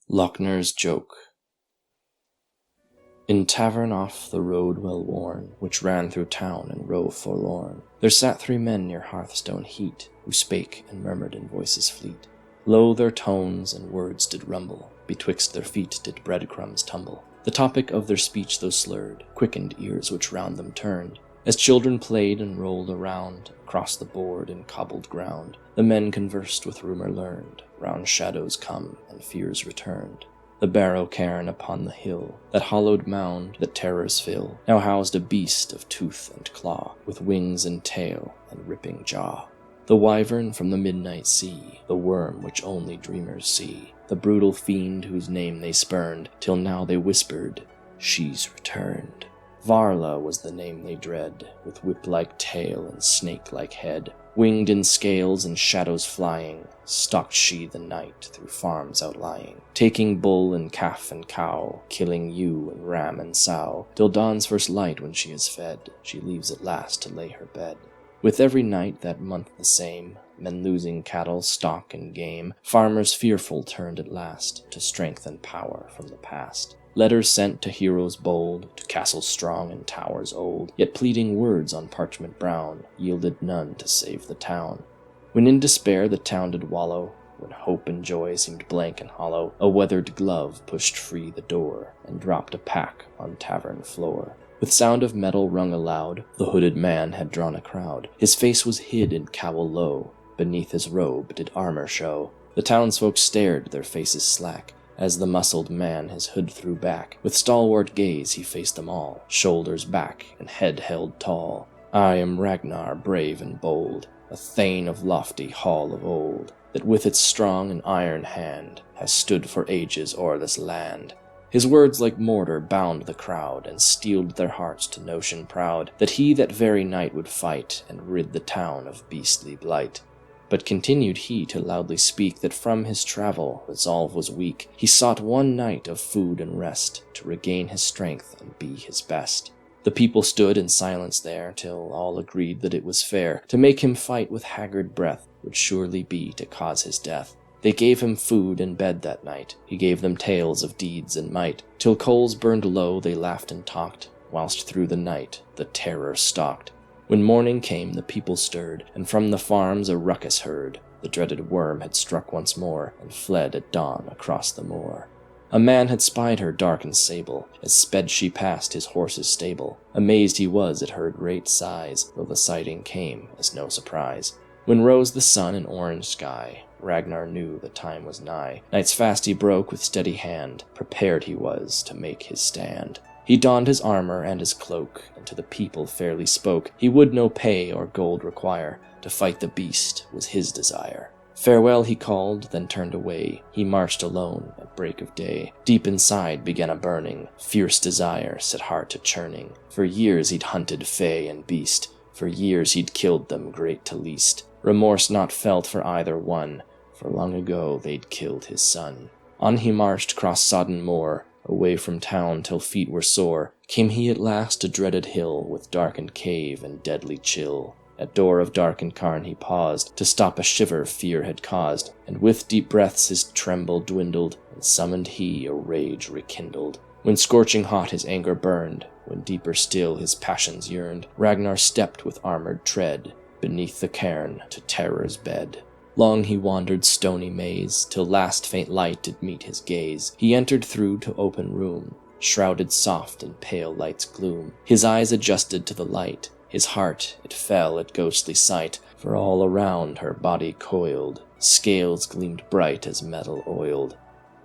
Loknr's Joke. In tavern off the road well worn, which ran through town and rove forlorn, there sat 3 men near hearthstone heat, who spake and murmured in voices fleet. Low their tones and words did rumble, betwixt their feet did breadcrumbs tumble. The topic of their speech though slurred, quickened ears which round them turned. As children played and rolled around, across the board in cobbled ground, the men conversed with rumour learned, round shadows come and fears returned. The barrow cairn upon the hill, that hollowed mound that terrors fill, now housed a beast of tooth and claw, with wings and tail and ripping jaw. The wyvern from the midnight sea, the worm which only dreamers see, the brutal fiend whose name they spurned, till now they whispered, "She's returned." Varla was the name they dread, with whip-like tail and snake-like head. Winged in scales and shadows flying, stalked she the night through farms outlying, taking bull and calf and cow, killing ewe and ram and sow, till dawn's first light when she is fed, she leaves at last to lay her bed. With every night that month the same, men losing cattle, stock, and game, farmers fearful turned at last to strength and power from the past. Letters sent to heroes bold, to castles strong and towers old, yet pleading words on parchment brown yielded none to save the town. When in despair the town did wallow, when hope and joy seemed blank and hollow, a weathered glove pushed free the door and dropped a pack on tavern floor. With sound of metal rung aloud, the hooded man had drawn a crowd. His face was hid in cowl low, beneath his robe did armor show. The townsfolk stared, their faces slack, as the muscled man his hood threw back. With stalwart gaze he faced them all, shoulders back and head held tall. "I am Ragnar, brave and bold, a thane of lofty hall of old, that with its strong and iron hand has stood for ages o'er this land." His words like mortar bound the crowd, and steeled their hearts to notion proud, that he that very night would fight, and rid the town of beastly blight. But continued he to loudly speak, that from his travel resolve was weak. He sought one night of food and rest, to regain his strength and be his best. The people stood in silence there, till all agreed that it was fair. To make him fight with haggard breath would surely be to cause his death. They gave him food and bed that night, he gave them tales of deeds and might. Till coals burned low they laughed and talked, whilst through the night the terror stalked. When morning came the people stirred, and from the farms a ruckus heard. The dreaded worm had struck once more, and fled at dawn across the moor. A man had spied her dark and sable, as sped she past his horse's stable. Amazed he was at her great size, though the sighting came as no surprise. When rose the sun in orange sky, Ragnar knew the time was nigh. Night's fast he broke with steady hand, prepared he was to make his stand. He donned his armor and his cloak, and to the people fairly spoke. He would no pay or gold require, to fight the beast was his desire. Farewell he called, then turned away. He marched alone at break of day. Deep inside began a burning, fierce desire set heart to churning. For years he'd hunted fay and beast, for years he'd killed them great to least. Remorse not felt for either one, for long ago they'd killed his son. On he marched cross sodden moor, away from town till feet were sore. Came he at last to dreaded hill, with darkened cave and deadly chill. At door of darkened carn he paused, to stop a shiver fear had caused, and with deep breaths his tremble dwindled, and summoned he a rage rekindled. When scorching hot his anger burned, when deeper still his passions yearned, Ragnar stepped with armored tread beneath the cairn to terror's bed. Long he wandered stony maze, till last faint light did meet his gaze. He entered through to open room, shrouded soft in pale light's gloom. His eyes adjusted to the light, his heart it fell at ghostly sight, for all around her body coiled, scales gleamed bright as metal oiled.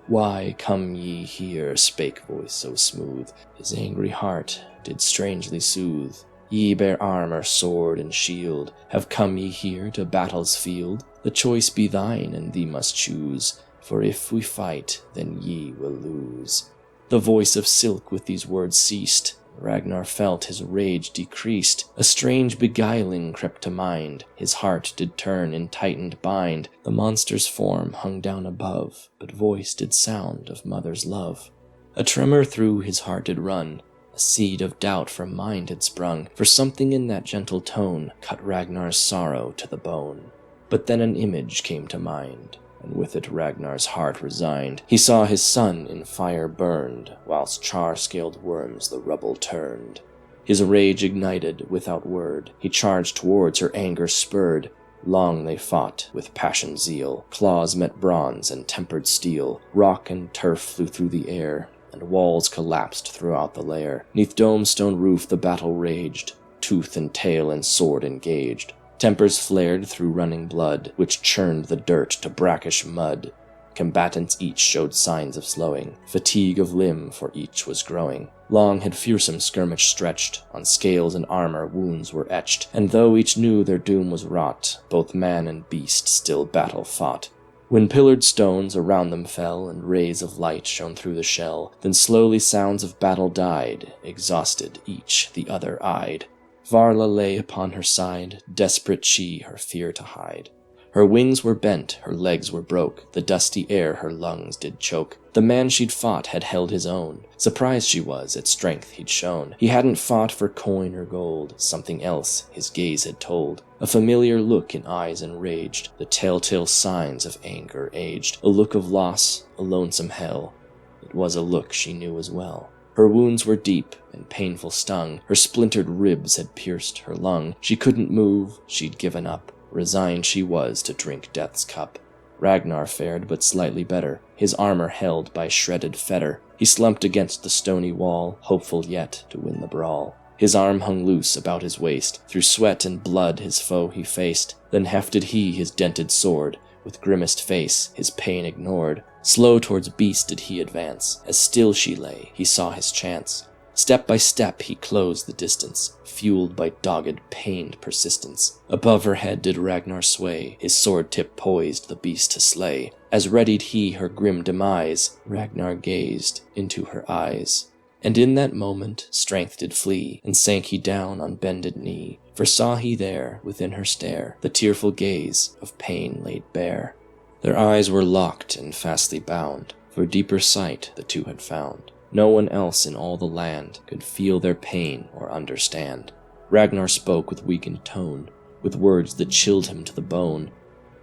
"Why come ye here?" spake voice so smooth, his angry heart did strangely soothe. "Ye bear armor, sword, and shield, have come ye here to battle's field? The choice be thine, and thee must choose, for if we fight, then ye will lose." The voice of silk with these words ceased. Ragnar felt his rage decreased. A strange beguiling crept to mind, his heart did turn in tightened bind. The monster's form hung down above, but voice did sound of mother's love. A tremor through his heart did run, a seed of doubt from mind had sprung, for something in that gentle tone cut Ragnar's sorrow to the bone. But then an image came to mind, and with it Ragnar's heart resigned. He saw his son in fire burned, whilst char-scaled worms the rubble turned. His rage ignited without word, he charged towards her, anger spurred. Long they fought with passion zeal, claws met bronze and tempered steel, rock and turf flew through the air, and walls collapsed throughout the lair. 'Neath dome stone roof the battle raged, tooth and tail and sword engaged. Tempers flared through running blood, which churned the dirt to brackish mud. Combatants each showed signs of slowing, fatigue of limb for each was growing. Long had fearsome skirmish stretched, on scales and armor wounds were etched, and though each knew their doom was wrought, both man and beast still battle fought. When pillared stones around them fell, and rays of light shone through the shell, then slowly sounds of battle died, exhausted each the other eyed. Varla lay upon her side, desperate she her fear to hide. Her wings were bent, her legs were broke, the dusty air her lungs did choke. The man she'd fought had held his own, surprised she was at strength he'd shown. He hadn't fought for coin or gold, something else his gaze had told. A familiar look in eyes enraged, the telltale signs of anger aged. A look of loss, a lonesome hell, it was a look she knew as well. Her wounds were deep and painful stung, her splintered ribs had pierced her lung. She couldn't move, she'd given up, resigned she was to drink death's cup. Ragnar fared but slightly better, his armor held by shredded fetter. He slumped against the stony wall, hopeful yet to win the brawl. His arm hung loose about his waist, through sweat and blood his foe he faced. Then hefted he his dented sword, with grimaced face his pain ignored. Slow towards beast did he advance, as still she lay he saw his chance. Step by step he closed the distance, fueled by dogged, pained persistence. Above her head did Ragnar sway, his sword tip poised the beast to slay. As readied he her grim demise, Ragnar gazed into her eyes. And in that moment strength did flee, and sank he down on bended knee. For saw he there, within her stare, the tearful gaze of pain laid bare. Their eyes were locked and fastly bound, for deeper sight the two had found. No one else in all the land could feel their pain or understand. Ragnar spoke with weakened tone, with words that chilled him to the bone.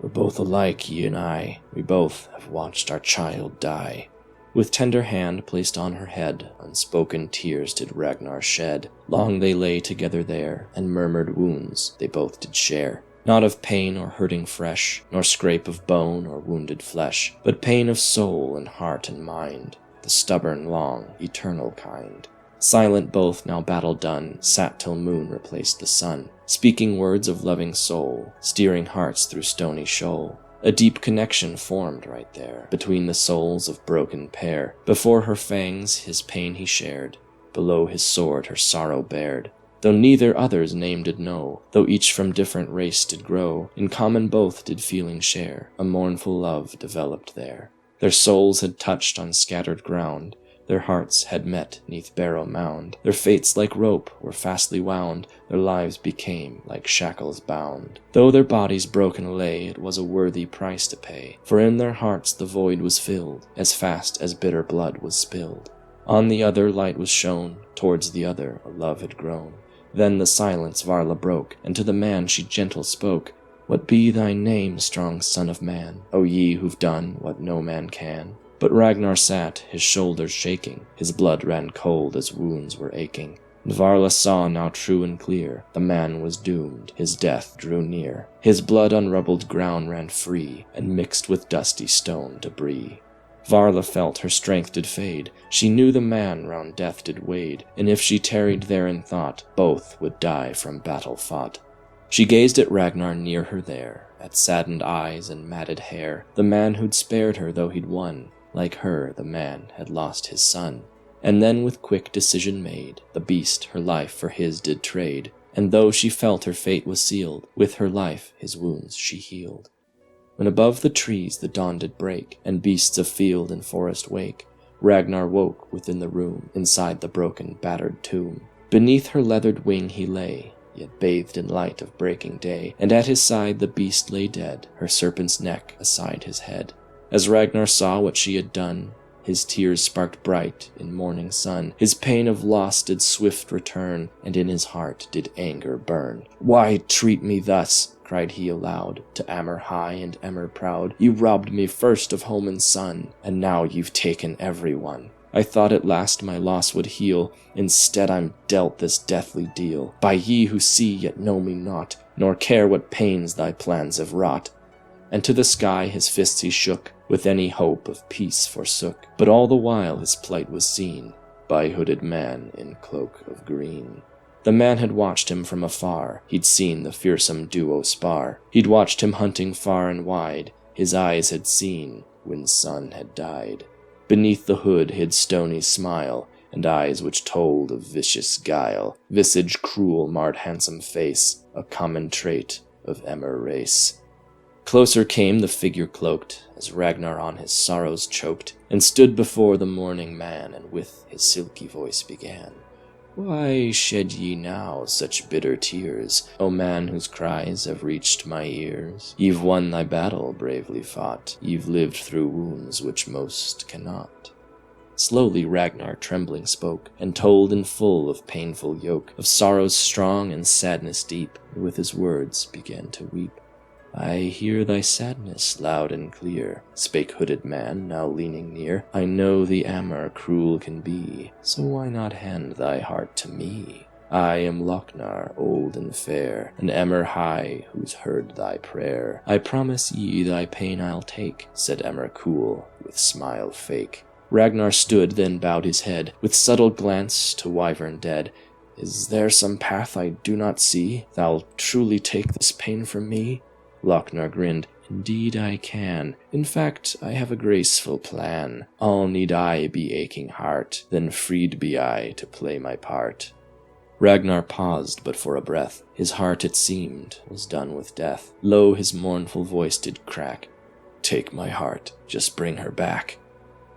We're both alike, ye and I. We both have watched our child die. With tender hand placed on her head, unspoken tears did Ragnar shed. Long they lay together there, and murmured wounds they both did share. Not of pain or hurting fresh, nor scrape of bone or wounded flesh, but pain of soul and heart and mind, the stubborn, long, eternal kind. Silent both, now battle done, sat till moon replaced the sun, speaking words of loving soul, steering hearts through stony shoal. A deep connection formed right there, between the souls of broken pair. Before her fangs his pain he shared, below his sword her sorrow bared. Though neither other's name did know, though each from different race did grow, in common both did feeling share, a mournful love developed there. Their souls had touched on scattered ground, their hearts had met 'neath barrow mound. Their fates like rope were fastly wound, their lives became like shackles bound. Though their bodies broken lay, it was a worthy price to pay, for in their hearts the void was filled, as fast as bitter blood was spilled. On the other light was shone, towards the other a love had grown. Then the silence Varla broke, and to the man she gentle spoke. What be thy name, strong son of man, O ye who've done what no man can? But Ragnar sat, his shoulders shaking, his blood ran cold as wounds were aching. And Varla saw now true and clear, the man was doomed, his death drew near. His blood on rubbled ground ran free, and mixed with dusty stone debris. Varla felt her strength did fade, she knew the man round death did wade, and if she tarried there in thought, both would die from battle fought. She gazed at Ragnar near her there, at saddened eyes and matted hair, the man who'd spared her though he'd won. Like her, the man had lost his son. And then with quick decision made, the beast her life for his did trade, and though she felt her fate was sealed, with her life his wounds she healed. When above the trees the dawn did break, and beasts of field and forest wake, Ragnar woke within the room, inside the broken, battered tomb. Beneath her leathered wing he lay, yet bathed in light of breaking day, and at his side the beast lay dead, her serpent's neck aside his head. As Ragnar saw what she had done, his tears sparked bright in morning sun. His pain of loss did swift return, and in his heart did anger burn. "Why treat me thus?" cried he aloud, to Ammer high and Emmer proud. "You robbed me first of home and son, and now you've taken everyone. I thought at last my loss would heal, instead I'm dealt this deathly deal, by ye who see yet know me not, nor care what pains thy plans have wrought." And to the sky his fists he shook, with any hope of peace forsook. But all the while his plight was seen by hooded man in cloak of green. The man had watched him from afar, he'd seen the fearsome duo spar. He'd watched him hunting far and wide, his eyes had seen when son had died. Beneath the hood hid stony smile, and eyes which told of vicious guile. Visage cruel marred handsome face, a common trait of Emmer race. Closer came the figure cloaked, as Ragnar on his sorrows choked, and stood before the mourning man, and with his silky voice began. "Why shed ye now such bitter tears, O man whose cries have reached my ears? Ye've won thy battle, bravely fought, ye've lived through wounds which most cannot." Slowly Ragnar trembling spoke, and told in full of painful yoke, of sorrows strong and sadness deep, and with his words began to weep. "I hear thy sadness loud and clear," spake hooded man, now leaning near. "I know the Ammer cruel can be, so why not hand thy heart to me? I am Loknr, old and fair, and Emmer high, who's heard thy prayer. I promise ye thy pain I'll take," said Emmer cool, with smile fake. Ragnar stood, then bowed his head, with subtle glance to Wyvern dead. "Is there some path I do not see? Thou'lt truly take this pain from me?" Loknr grinned. "Indeed I can. In fact, I have a graceful plan. All need I be aching heart, then freed be I to play my part." Ragnar paused but for a breath. His heart, it seemed, was done with death. Low his mournful voice did crack. "Take my heart, just bring her back."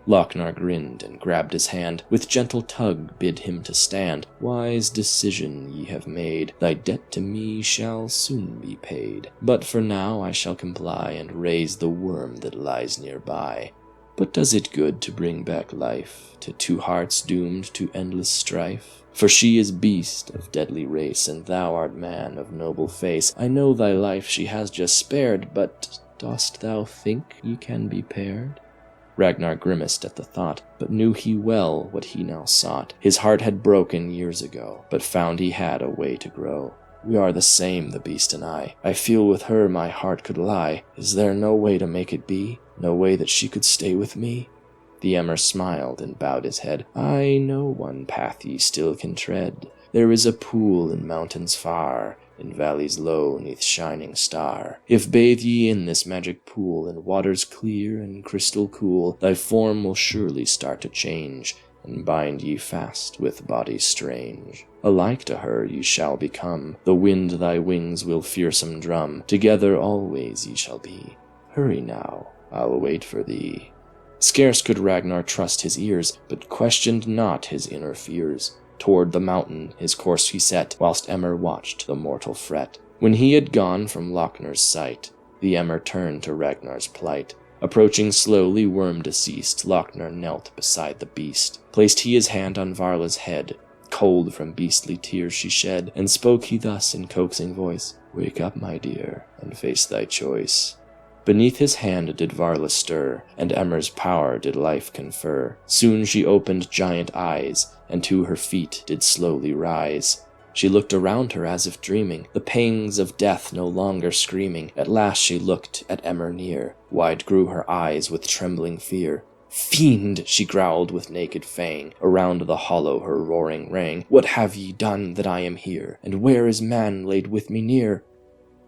Loknr grinned and grabbed his hand, with gentle tug bid him to stand. "Wise decision ye have made, thy debt to me shall soon be paid. But for now I shall comply, and raise the worm that lies nearby. But does it good to bring back life to two hearts doomed to endless strife? For she is beast of deadly race, and thou art man of noble face. I know thy life she has just spared, but dost thou think ye can be paired?" Ragnar grimaced at the thought, but knew he well what he now sought. His heart had broken years ago, but found he had a way to grow. "We are the same, the beast and I. I feel with her my heart could lie. Is there no way to make it be? No way that she could stay with me?" The Emmer smiled and bowed his head. "I know one path ye still can tread. There is a pool in mountains far, in valleys low, 'neath shining star. If bathe ye in this magic pool, in waters clear and crystal cool, thy form will surely start to change, and bind ye fast with bodies strange. Alike to her ye shall become, the wind thy wings will fearsome drum. Together always ye shall be. Hurry now, I'll wait for thee." Scarce could Ragnar trust his ears, but questioned not his inner fears. Toward the mountain his course he set, whilst Emmer watched the mortal fret. When he had gone from Loknr's sight, the Emmer turned to Ragnar's plight. Approaching slowly, worm deceased, Loknr knelt beside the beast. Placed he his hand on Varla's head, cold from beastly tears she shed, and spoke he thus in coaxing voice, "Wake up, my dear, and face thy choice." Beneath his hand did Varla stir, and Emmer's power did life confer. Soon she opened giant eyes, and to her feet did slowly rise. She looked around her as if dreaming, the pangs of death no longer screaming. At last she looked at Emmer near, wide grew her eyes with trembling fear. "Fiend!" she growled with naked fang, around the hollow her roaring rang. "What have ye done that I am here, and where is man laid with me near?"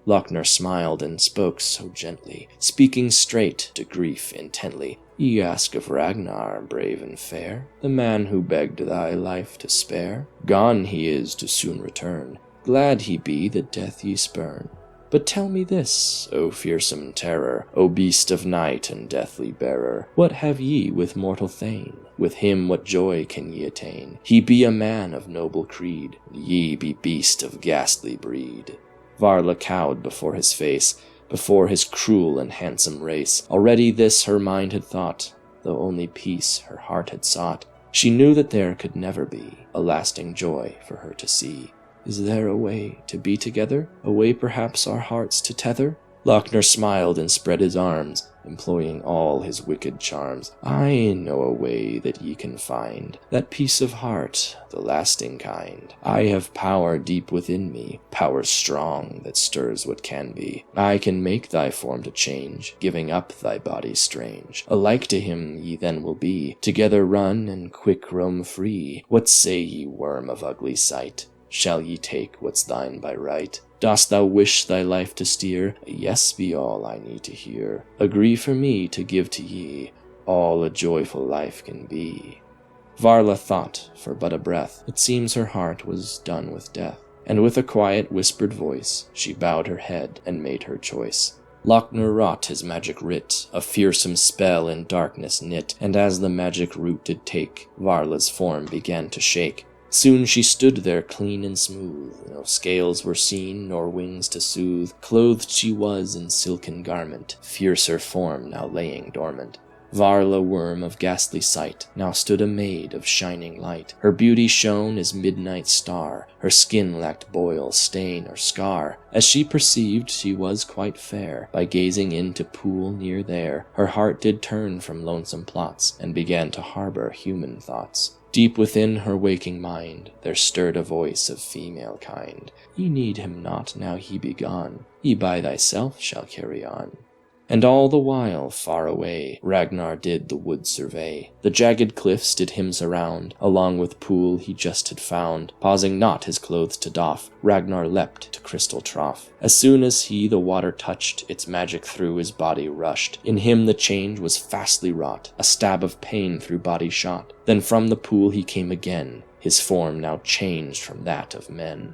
Loknr smiled and spoke so gently, speaking straight to grief intently. "Ye ask of Ragnar, brave and fair, the man who begged thy life to spare. Gone he is to soon return, glad he be that death ye spurn. But tell me this, O fearsome terror, O beast of night and deathly bearer, what have ye with mortal Thane? With him what joy can ye attain? He be a man of noble creed, and ye be beast of ghastly breed." Varla cowed before his face, before his cruel and handsome race. Already this her mind had thought, though only peace her heart had sought. She knew that there could never be a lasting joy for her to see. Is there a way to be together? A way perhaps our hearts to tether? Loknr smiled and spread his arms, employing all his wicked charms. I know a way that ye can find, that peace of heart, the lasting kind. I have power deep within me, power strong that stirs what can be. I can make thy form to change, giving up thy body strange. Alike to him ye then will be, together run and quick roam free. What say ye, worm of ugly sight? Shall ye take what's thine by right? Dost thou wish thy life to steer? A yes be all I need to hear. Agree for me to give to ye all a joyful life can be. Varla thought for but a breath. It seems her heart was done with death. And with a quiet whispered voice, she bowed her head and made her choice. Loknr wrought his magic writ, a fearsome spell in darkness knit, and as the magic root did take, Varla's form began to shake. Soon she stood there clean and smooth, no scales were seen, nor wings to soothe. Clothed she was in silken garment, fierce her form now laying dormant. Varla, worm of ghastly sight, now stood a maid of shining light. Her beauty shone as midnight star, her skin lacked boil, stain, or scar. As she perceived she was quite fair, by gazing into pool near there, her heart did turn from lonesome plots, and began to harbor human thoughts. Deep within her waking mind, there stirred a voice of female kind. Ye need him not, now he be gone, ye by thyself shall carry on. And all the while, far away, Ragnar did the wood survey. The jagged cliffs did him surround, along with pool he just had found. Pausing not his clothes to doff, Ragnar leapt to crystal trough. As soon as he the water touched, its magic through his body rushed. In him the change was fastly wrought, a stab of pain through body shot. Then from the pool he came again, his form now changed from that of men.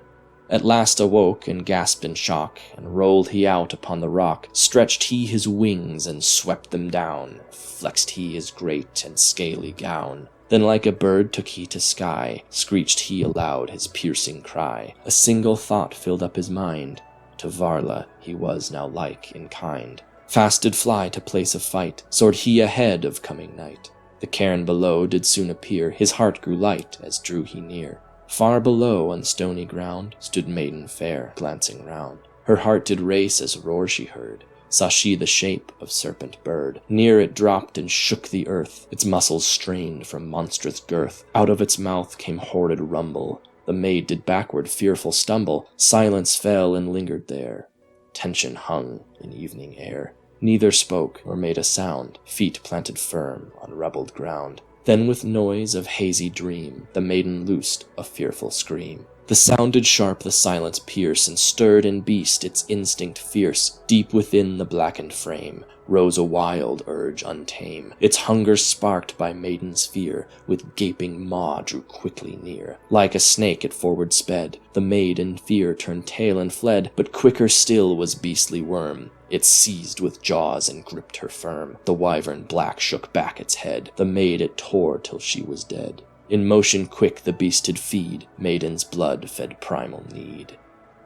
At last awoke and gasped in shock, and rolled he out upon the rock. Stretched he his wings and swept them down, flexed he his great and scaly gown. Then like a bird took he to sky, screeched he aloud his piercing cry. A single thought filled up his mind, to Varla he was now like in kind. Fast did fly to place of fight, soared he ahead of coming night. The cairn below did soon appear, his heart grew light as drew he near. Far below on stony ground stood maiden fair, glancing round. Her heart did race as roar she heard, saw she the shape of serpent bird. Near it dropped and shook the earth, its muscles strained from monstrous girth. Out of its mouth came horrid rumble, the maid did backward fearful stumble. Silence fell and lingered there, tension hung in evening air. Neither spoke nor made a sound, feet planted firm on rubbled ground. Then with noise of hazy dream, the maiden loosed a fearful scream. The sound did sharp the silence pierce, and stirred in beast its instinct fierce. Deep within the blackened frame rose a wild urge untame. Its hunger sparked by maiden's fear, with gaping maw drew quickly near. Like a snake it forward sped, the maid in fear turned tail and fled. But quicker still was beastly worm, it seized with jaws and gripped her firm. The wyvern black shook back its head, the maid it tore till she was dead. In motion quick the beast did feed, maiden's blood fed primal need.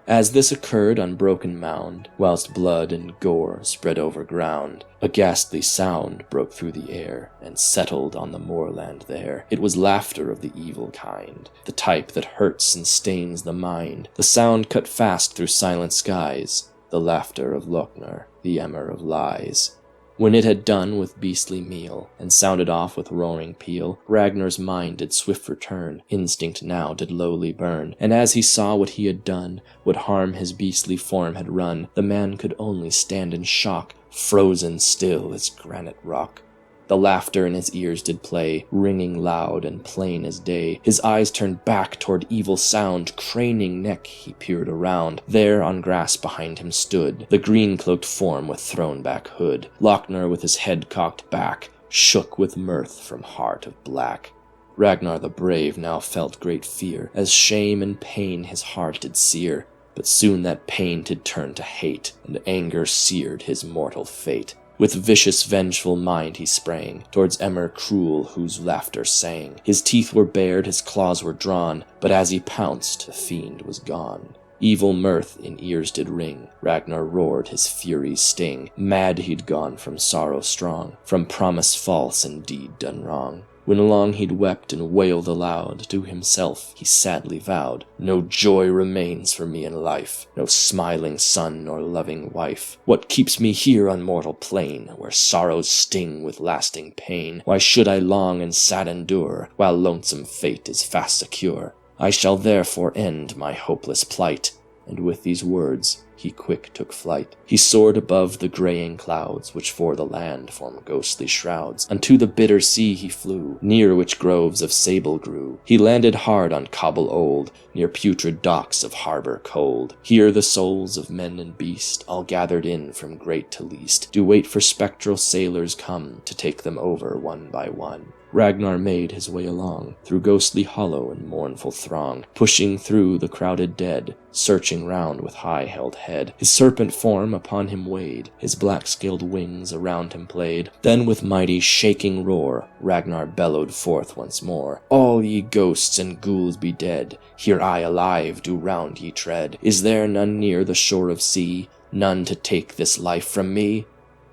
As this occurred on broken mound, whilst blood and gore spread over ground, a ghastly sound broke through the air, and settled on the moorland there. It was laughter of the evil kind, the type that hurts and stains the mind. The sound cut fast through silent skies, the laughter of Loknr, the emmer of lies. When it had done with beastly meal, and sounded off with roaring peal, Ragnar's mind did swift return, instinct now did lowly burn. And as he saw what he had done, what harm his beastly form had run, the man could only stand in shock, frozen still as granite rock. The laughter in his ears did play, ringing loud and plain as day. His eyes turned back toward evil sound, craning neck he peered around. There on grass behind him stood the green-cloaked form with thrown-back hood. Loknr with his head cocked back, shook with mirth from heart of black. Ragnar the brave now felt great fear, as shame and pain his heart did sear. But soon that pain did turn to hate, and anger seared his mortal fate. With vicious, vengeful mind he sprang towards Emmer cruel, whose laughter sang. His teeth were bared, his claws were drawn, but as he pounced, the fiend was gone. Evil mirth in ears did ring. Ragnar roared his fury's sting. Mad he'd gone from sorrow strong, from promise false and deed done wrong. When long he'd wept and wailed aloud, to himself he sadly vowed, "No joy remains for me in life, no smiling son nor loving wife. What keeps me here on mortal plain, where sorrows sting with lasting pain? Why should I long and sad endure, while lonesome fate is fast secure? I shall therefore end my hopeless plight." And with these words he quick took flight. He soared above the graying clouds, which for the land form ghostly shrouds. Unto the bitter sea he flew, near which groves of sable grew. He landed hard on cobble old, near putrid docks of harbor cold. Here the souls of men and beast, all gathered in from great to least, do wait for spectral sailors come, to take them over one by one. Ragnar made his way along, through ghostly hollow and mournful throng, pushing through the crowded dead, searching round with high-held head. His serpent form upon him weighed, his black-scaled wings around him played. Then with mighty shaking roar, Ragnar bellowed forth once more, "All ye ghosts and ghouls be dead, here I alive do round ye tread. Is there none near the shore of sea, none to take this life from me?"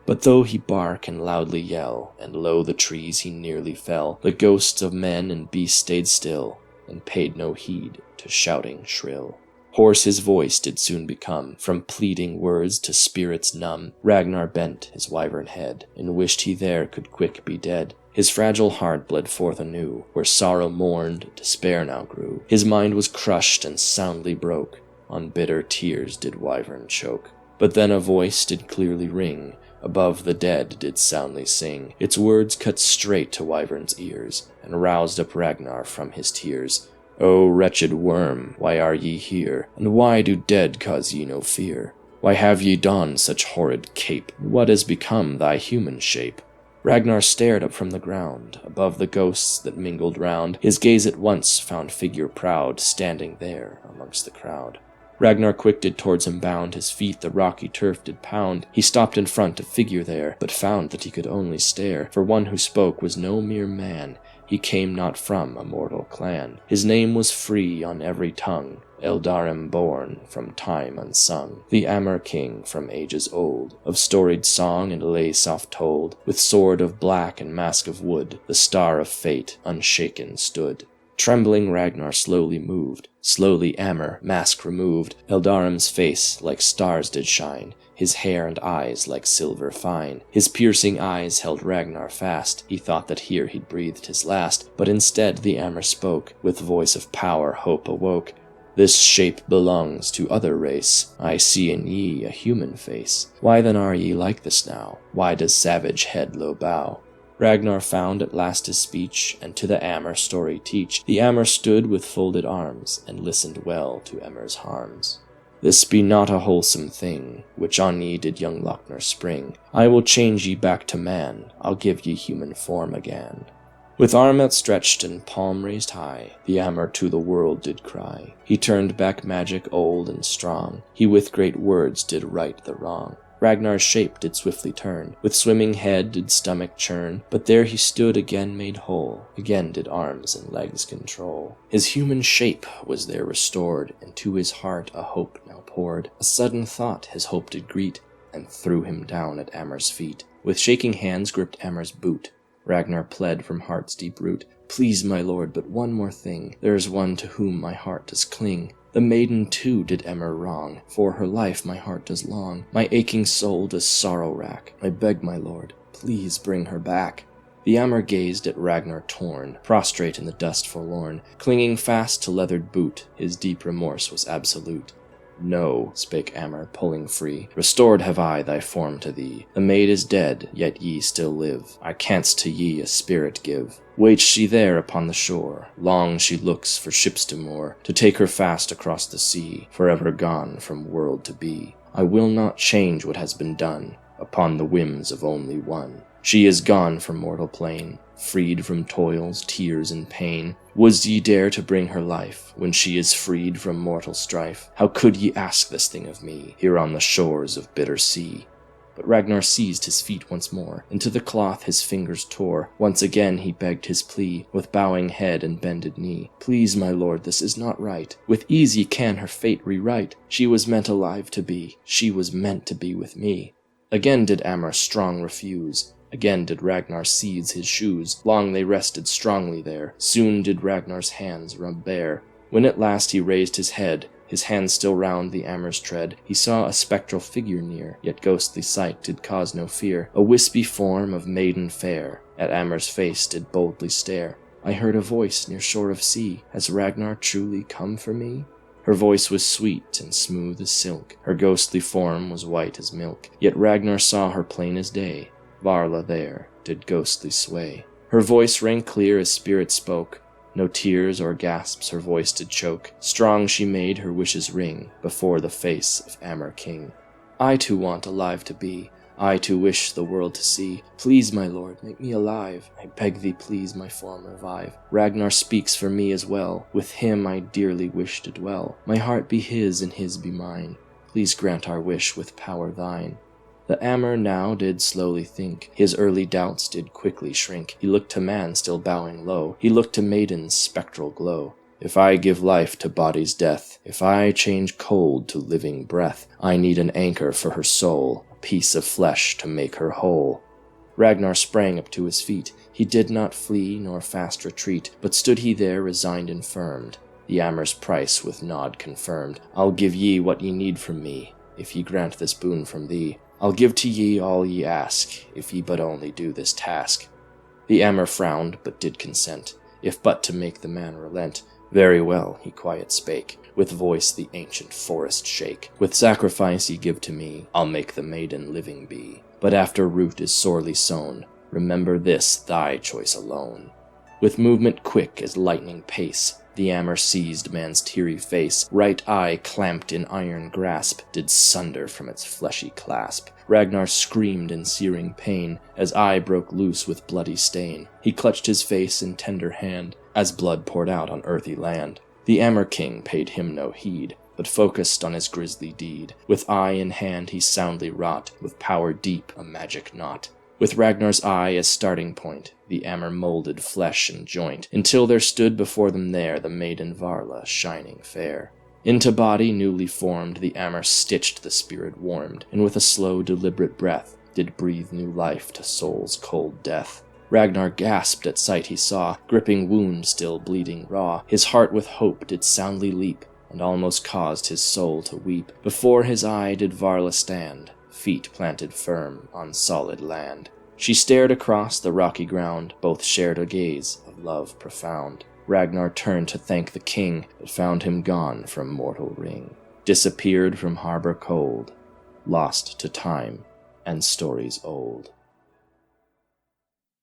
But though he bark and loudly yell, and low the trees he nearly fell, the ghosts of men and beasts stayed still, and paid no heed to shouting shrill. Hoarse his voice did soon become, from pleading words to spirits numb. Ragnar bent his wyvern head, and wished he there could quick be dead. His fragile heart bled forth anew, where sorrow mourned, despair now grew. His mind was crushed and soundly broke, on bitter tears did wyvern choke. But then a voice did clearly ring, above the dead did soundly sing. Its words cut straight to wyvern's ears, and roused up Ragnar from his tears. "O wretched worm, why are ye here? And why do dead cause ye no fear? Why have ye donned such horrid cape? And what is become thy human shape?" Ragnar stared up from the ground, above the ghosts that mingled round. His gaze at once found figure proud, standing there amongst the crowd. Ragnar quick did towards him bound, his feet the rocky turf did pound. He stopped in front of figure there, but found that he could only stare, for one who spoke was no mere man. He came not from a mortal clan. His name was free on every tongue, Eldarim born, from time unsung. The Amur king from ages old, of storied song and lay soft told. With sword of black and mask of wood, the star of fate unshaken stood. Trembling Ragnar slowly moved, slowly Amur, mask removed. Eldarim's face like stars did shine, his hair and eyes like silver fine. His piercing eyes held Ragnar fast, he thought that here he'd breathed his last. But instead the Amur spoke, with voice of power hope awoke. "This shape belongs to other race, I see in ye a human face. Why then are ye like this now? Why does savage head low bow?" Ragnar found at last his speech, and to the Amur story teach. The Amur stood with folded arms, and listened well to Amur's harms. "This be not a wholesome thing, which on ye did young Loknr spring. I will change ye back to man, I'll give ye human form again." With arm outstretched and palm raised high, the Amur to the world did cry. He turned back magic old and strong, he with great words did right the wrong. Ragnar's shape did swiftly turn, with swimming head did stomach churn, but there he stood again made whole, again did arms and legs control. His human shape was there restored, and to his heart a hope now poured. A sudden thought his hope did greet, and threw him down at Amur's feet. With shaking hands gripped Amur's boot. Ragnar pled from heart's deep root, "Please, my lord, but one more thing, there is one to whom my heart does cling. The maiden too did Amur wrong, for her life my heart does long. My aching soul does sorrow rack, I beg my lord, please bring her back." The Amur gazed at Ragnar torn, prostrate in the dust forlorn, clinging fast to leathered boot, his deep remorse was absolute. "No," spake Amur, pulling free, "restored have I thy form to thee. The maid is dead, yet ye still live. I canst to ye a spirit give. Waits she there upon the shore, long she looks for ships to moor, to take her fast across the sea, forever gone from world to be. I will not change what has been done, upon the whims of only one. She is gone from mortal plane, freed from toils, tears, and pain. Wouldst ye dare to bring her life, when she is freed from mortal strife? How could ye ask this thing of me, here on the shores of bitter sea?" But Ragnar seized his feet once more. Into the cloth his fingers tore. Once again he begged his plea, with bowing head and bended knee. "Please, my lord, this is not right. With ease ye can her fate rewrite. She was meant alive to be. She was meant to be with me." Again did Amr strong refuse. Again did Ragnar seize his shoes. Long they rested strongly there. Soon did Ragnar's hands rub bare. When at last he raised his head, his hands still round the Amr's tread, he saw a spectral figure near, yet ghostly sight did cause no fear. A wispy form of maiden fair, at Amr's face did boldly stare. "I heard a voice near shore of sea, has Ragnar truly come for me?" Her voice was sweet and smooth as silk, her ghostly form was white as milk, yet Ragnar saw her plain as day. Varla there did ghostly sway. Her voice rang clear as spirit spoke, no tears or gasps her voice did choke. Strong she made her wishes ring before the face of Amr king. "I too want alive to be, I too wish the world to see. Please, my lord, make me alive. I beg thee, please, my form revive. Ragnar speaks for me as well. With him I dearly wish to dwell. My heart be his and his be mine. Please grant our wish with power thine." The Amr now did slowly think, his early doubts did quickly shrink. He looked to man still bowing low, he looked to maiden's spectral glow. "If I give life to body's death, if I change cold to living breath, I need an anchor for her soul, a piece of flesh to make her whole." Ragnar sprang up to his feet, he did not flee nor fast retreat, but stood he there resigned and firmed. The Amr's price with nod confirmed. "I'll give ye what ye need from me, if ye grant this boon from thee. I'll give to ye all ye ask, if ye but only do this task." The Amr frowned, but did consent, if but to make the man relent. "Very well," he quiet spake, with voice the ancient forest shake. "With sacrifice ye give to me, I'll make the maiden living be. But after root is sorely sown, remember this thy choice alone." With movement quick as lightning pace, the Amr seized man's teary face. Right eye, clamped in iron grasp, did sunder from its fleshy clasp. Ragnar screamed in searing pain, as eye broke loose with bloody stain. He clutched his face in tender hand, as blood poured out on earthy land. The Amr king paid him no heed, but focused on his grisly deed. With eye in hand he soundly wrought, with power deep a magic knot. With Ragnar's eye as starting point, the Amr molded flesh and joint, until there stood before them there the maiden Varla, shining fair. Into body newly formed the Amr stitched the spirit warmed, and with a slow deliberate breath did breathe new life to soul's cold death. Ragnar gasped at sight he saw, gripping wound still bleeding raw. His heart with hope did soundly leap, and almost caused his soul to weep. Before his eye did Varla stand, feet planted firm on solid land. She stared across the rocky ground, both shared a gaze of love profound. Ragnar turned to thank the king, but found him gone from mortal ring, disappeared from harbor cold, lost to time and stories old.